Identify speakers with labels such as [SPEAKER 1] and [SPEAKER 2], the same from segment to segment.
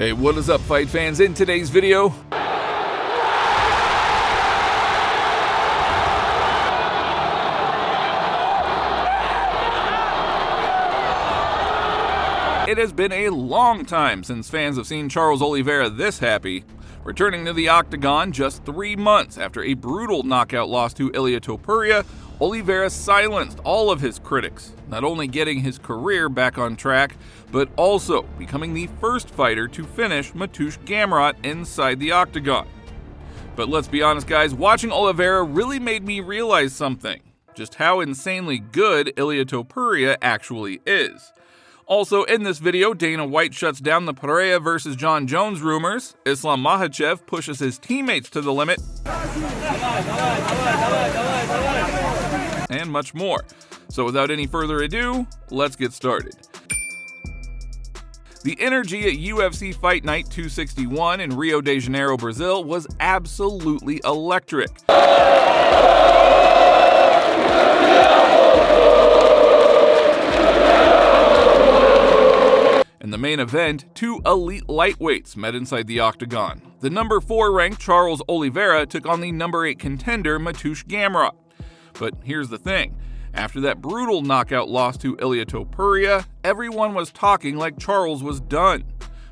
[SPEAKER 1] Hey, what is up, fight fans? In today's video, it has been a long time since fans have seen Charles Oliveira this happy. Returning to the Octagon just 3 months after a brutal knockout loss to Ilia Topuria, Oliveira silenced all of his critics, not only getting his career back on track, but also becoming the first fighter to finish Mateusz Gamrot inside the Octagon. But let's be honest, guys, watching Oliveira really made me realize something: just how insanely good Ilia Topuria actually is. Also, in this video, Dana White shuts down the Pereira versus Jon Jones rumors, Islam Makhachev pushes his teammates to the limit, and much more. So without any further ado, let's get started. The energy at UFC Fight Night 261 in Rio de Janeiro, Brazil was absolutely electric. In the main event, two elite lightweights met inside the Octagon. The number 4 ranked Charles Oliveira took on the number 8 contender Mateusz Gamrot. But here's the thing: after that brutal knockout loss to Ilia Topuria, everyone was talking like Charles was done.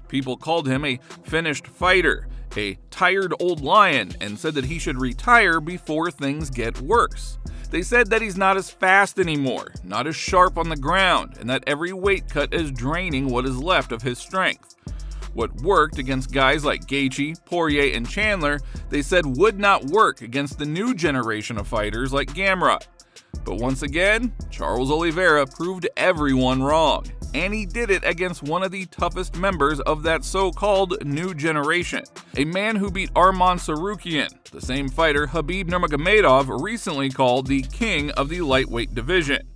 [SPEAKER 1] People called him a finished fighter, a tired old lion, and said that he should retire before things get worse. They said that he's not as fast anymore, not as sharp on the ground, and that every weight cut is draining what is left of his strength. What worked against guys like Gaethje, Poirier, and Chandler, they said would not work against the new generation of fighters like Gamrot. But once again, Charles Oliveira proved everyone wrong, and he did it against one of the toughest members of that so-called new generation, a man who beat Arman Tsarukyan, the same fighter Khabib Nurmagomedov recently called the king of the lightweight division.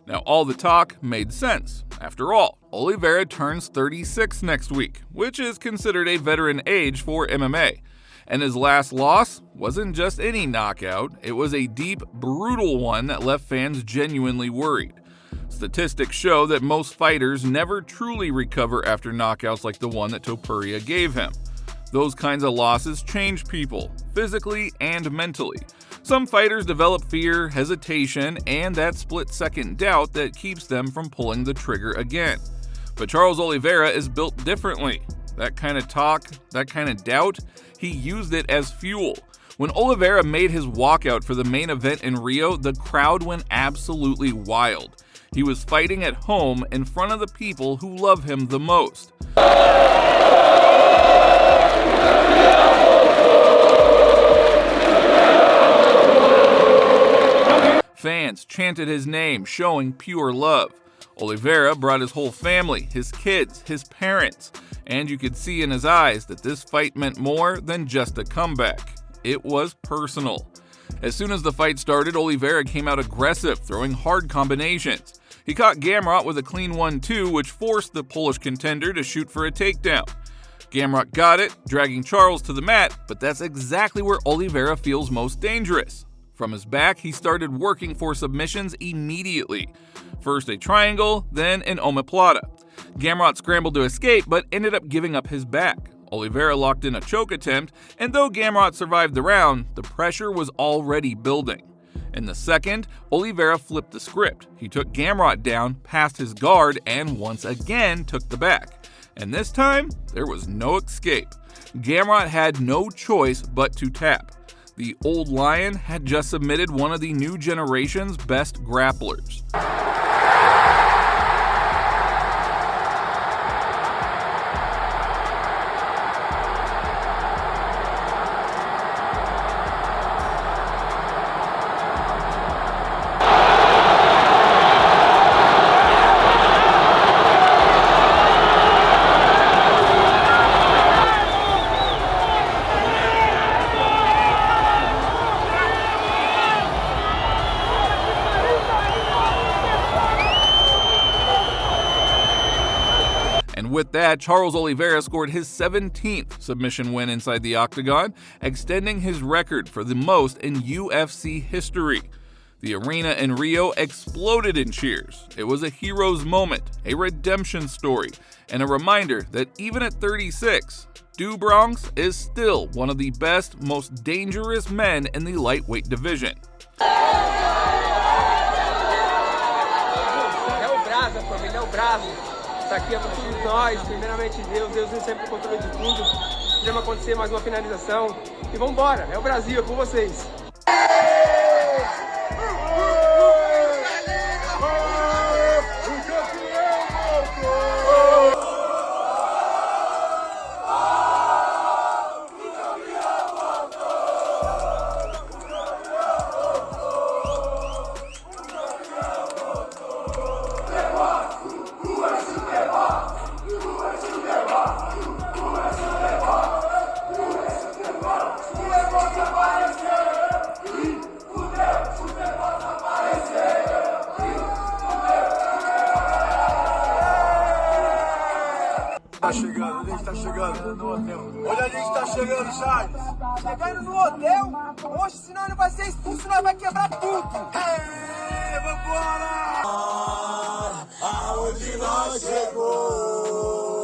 [SPEAKER 1] Now, all the talk made sense. After all, Oliveira turns 36 next week, which is considered a veteran age for MMA. And his last loss wasn't just any knockout, it was a deep, brutal one that left fans genuinely worried. Statistics show that most fighters never truly recover after knockouts like the one that Topuria gave him. Those kinds of losses change people, physically and mentally. Some fighters develop fear, hesitation, and that split-second doubt that keeps them from pulling the trigger again. But Charles Oliveira is built differently. That kind of talk, that kind of doubt, he used it as fuel. When Oliveira made his walkout for the main event in Rio, the crowd went absolutely wild. He was fighting at home in front of the people who love him the most. Fans chanted his name, showing pure love. Oliveira brought his whole family, his kids, his parents, and you could see in his eyes that this fight meant more than just a comeback. It was personal. As soon as the fight started, Oliveira came out aggressive, throwing hard combinations. He caught Gamrot with a clean 1-2, which forced the Polish contender to shoot for a takedown. Gamrot got it, dragging Charles to the mat, but that's exactly where Oliveira feels most dangerous. From his back, he started working for submissions immediately. First a triangle, then an omoplata. Gamrot scrambled to escape, but ended up giving up his back. Oliveira locked in a choke attempt, and though Gamrot survived the round, the pressure was already building. In the second, Oliveira flipped the script. He took Gamrot down, past his guard, and once again took the back. And this time, there was no escape. Gamrot had no choice but to tap. The old lion had just submitted one of the new generation's best grapplers. With that, Charles Oliveira scored his 17th submission win inside the Octagon, extending his record for the most in UFC history. The arena in Rio exploded in cheers. It was a hero's moment, a redemption story, and a reminder that even at 36, Do Bronx is still one of the best, most dangerous men in the lightweight division.
[SPEAKER 2] É o Brasa, família, é o Brasa. Tá aqui é pra todos nós, primeiramente Deus tem sempre o controle de tudo. Queremos acontecer mais uma finalização. E vamos embora, é o Brasil, é com vocês.
[SPEAKER 3] A gente tá chegando no hotel. Olha, a gente tá chegando, Charles. Chegando no hotel? Oxe, senão não vai ser expulso, nós vai quebrar tudo. Ei, vambora! Aonde nós chegou?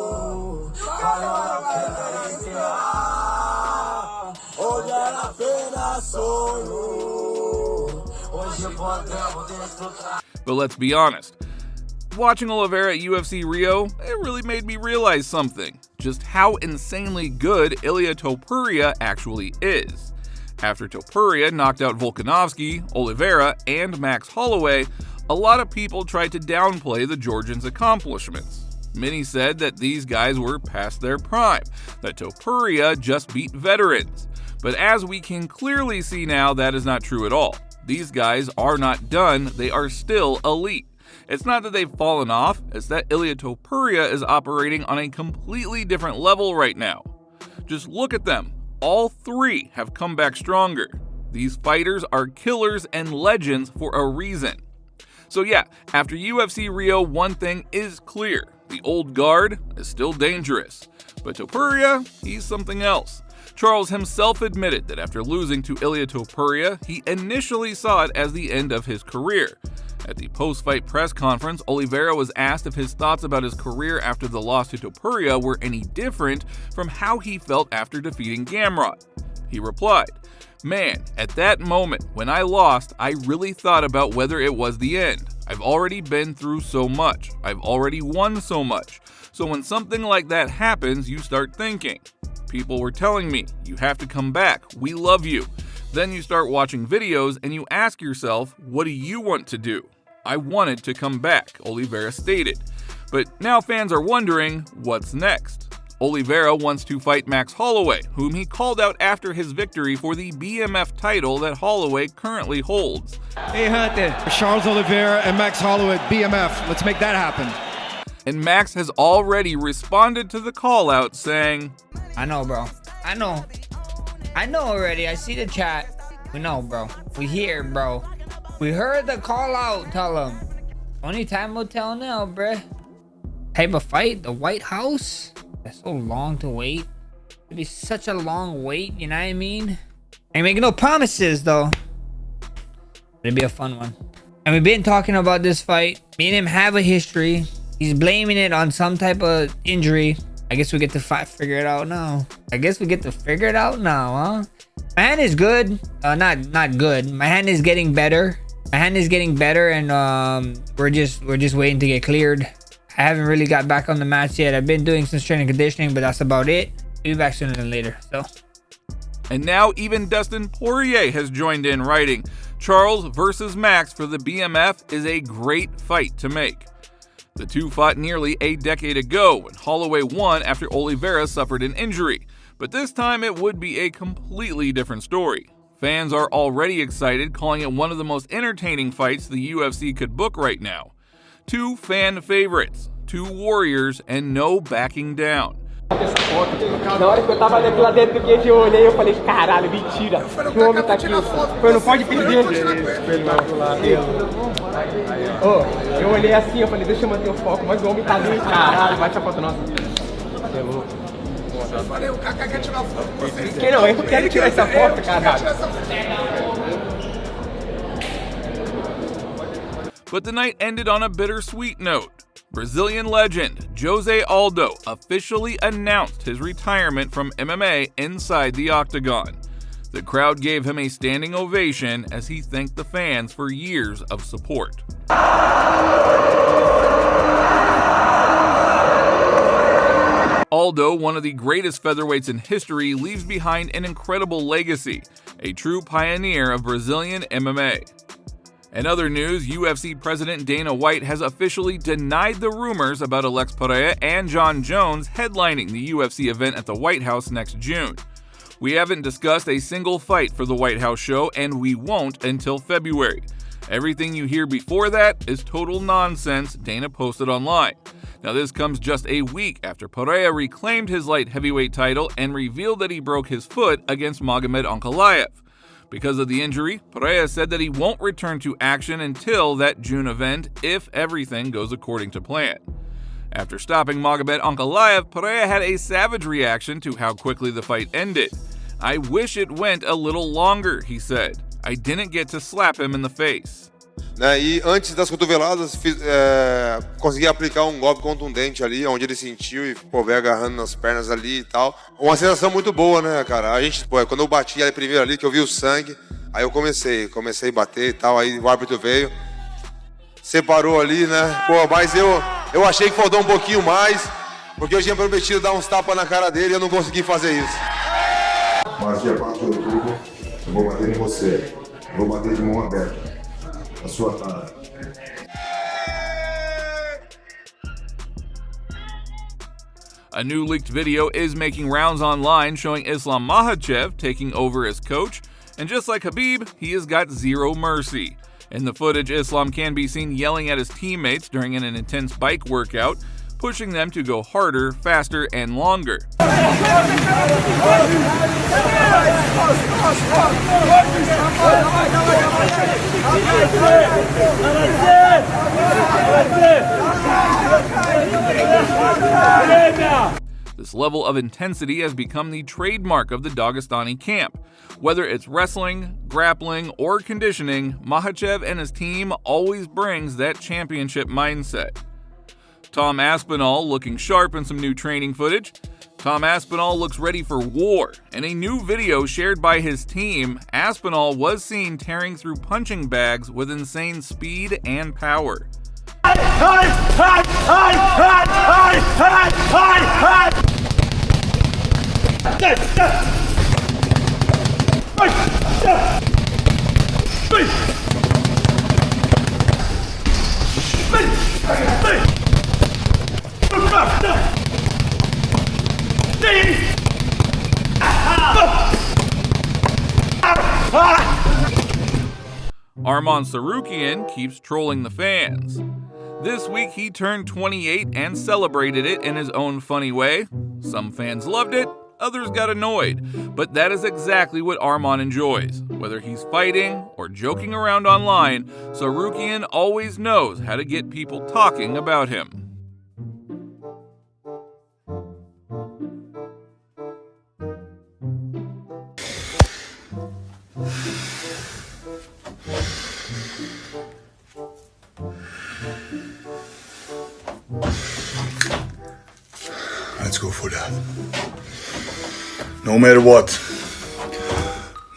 [SPEAKER 3] Onde era apenas sonho. Hoje podemos desfrutar.
[SPEAKER 1] But let's be honest. Watching Oliveira at UFC Rio, it really made me realize something. Just how insanely good Ilia Topuria actually is. After Topuria knocked out Volkanovski, Oliveira, and Max Holloway, a lot of people tried to downplay the Georgian's accomplishments. Many said that these guys were past their prime, that Topuria just beat veterans. But as we can clearly see now, that is not true at all. These guys are not done, they are still elite. It's not that they've fallen off, it's that Ilia Topuria is operating on a completely different level right now. Just look at them. All three have come back stronger. These fighters are killers and legends for a reason. So yeah, after UFC Rio, one thing is clear. The old guard is still dangerous. But Topuria, he's something else. Charles himself admitted that after losing to Ilia Topuria, he initially saw it as the end of his career. At the post-fight press conference, Oliveira was asked if his thoughts about his career after the loss to Topuria were any different from how he felt after defeating Gamrot. He replied, "Man, at that moment when I lost, I really thought about whether it was the end. I've already been through so much. I've already won so much. So when something like that happens, you start thinking. People were telling me, you have to come back, we love you. Then you start watching videos and you ask yourself, what do you want to do? I wanted to come back," Oliveira stated. But now fans are wondering, what's next? Oliveira wants to fight Max Holloway, whom he called out after his victory for the BMF title that Holloway currently holds.
[SPEAKER 4] Hey Hunter, Charles Oliveira and Max Holloway at BMF. Let's make that happen.
[SPEAKER 1] And Max has already responded to the call-out saying,
[SPEAKER 5] I know, bro. I know already. I see the chat. We know, bro. We hear, bro. We heard the call out. Tell them. Only time will tell now, bruh. Type of fight, the White House. That's so long to wait. It'd be such a long wait, you know what I mean? Ain't making no promises, though. It'd be a fun one. And we've been talking about this fight. Me and him have a history. He's blaming it on some type of injury. I guess we get to figure it out now. huh? My hand is good. Not good. My hand is getting better. And we're just waiting to get cleared. I haven't really got back on the mats yet. I've been doing some strength and conditioning, but that's about it. We'll be back sooner than later. So.
[SPEAKER 1] And now even Dustin Poirier has joined in, writing, "Charles versus Max for the BMF is a great fight to make." The two fought nearly a decade ago when Holloway won after Oliveira suffered an injury, but this time it would be a completely different story. Fans are already excited, calling it one of the most entertaining fights the UFC could book right now. Two fan favorites, two warriors, and no backing down.
[SPEAKER 2] Na hora que eu tava lá dentro do queijo, eu olhei e falei, caralho, mentira. Que o homem tá aqui. Foi, não pode perder. Eu olhei assim, eu falei, deixa eu manter o foco, mas o homem tá ali, caralho, bate a foto nossa. É louco.
[SPEAKER 3] Eu falei, o Kaká quer tirar foto com vocês.
[SPEAKER 2] Que não, eu quero tirar essa foto, caralho.
[SPEAKER 1] But the night ended on a bittersweet note. Brazilian legend Jose Aldo officially announced his retirement from MMA inside the Octagon. The crowd gave him a standing ovation as he thanked the fans for years of support. Aldo, one of the greatest featherweights in history, leaves behind an incredible legacy, a true pioneer of Brazilian MMA. In other news, UFC President Dana White has officially denied the rumors about Alex Pereira and Jon Jones headlining the UFC event at the White House next June. We haven't discussed a single fight for the White House show, and we won't until February. Everything you hear before that is total nonsense, Dana posted online. Now this comes just a week after Pereira reclaimed his light heavyweight title and revealed that he broke his foot against Magomed Ankalaev. Because of the injury, Pereira said that he won't return to action until that June event if everything goes according to plan. After stopping Magomed Ankalaev, Pereira had a savage reaction to how quickly the fight ended. "I wish it went a little longer," he said. "I didn't get to slap him in the face."
[SPEAKER 6] E antes das cotoveladas, consegui aplicar um golpe contundente ali, onde ele sentiu e veio agarrando nas pernas ali e tal. Uma sensação muito boa, né, cara? A gente, quando eu bati ali primeiro ali, que eu vi o sangue, aí eu comecei a bater e tal, aí o árbitro veio, separou ali, né? Mas eu achei que faltou um pouquinho mais, porque eu tinha prometido dar uns tapas na cara dele e eu não consegui fazer isso.
[SPEAKER 7] Mas dia 4 de outubro, eu vou bater em você. Vou bater de mão aberta. A sua cara.
[SPEAKER 1] A new leaked video is making rounds online showing Islam Makhachev taking over as coach, and just like Khabib, he has got zero mercy. In the footage, Islam can be seen yelling at his teammates during an intense bike workout, pushing them to go harder, faster, and longer. This level of intensity has become the trademark of the Dagestani camp. Whether it's wrestling, grappling, or conditioning, Makhachev and his team always brings that championship mindset. Tom Aspinall looking sharp in some new training footage. Tom Aspinall looks ready for war. In a new video shared by his team, Aspinall was seen tearing through punching bags with insane speed and power. Arman Tsarukyan keeps trolling the fans. This week he turned 28 and celebrated it in his own funny way. Some fans loved it, others got annoyed, but that is exactly what Arman enjoys. Whether he's fighting or joking around online, Tsarukyan always knows how to get people talking about him.
[SPEAKER 7] Let's go for that. No matter what.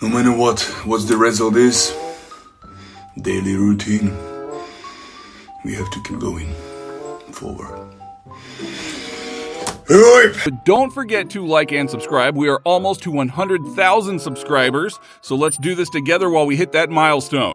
[SPEAKER 7] No matter what's the result is, daily routine, we have to keep going forward.
[SPEAKER 1] But don't forget to like and subscribe. We are almost to 100,000 subscribers, so let's do this together while we hit that milestone.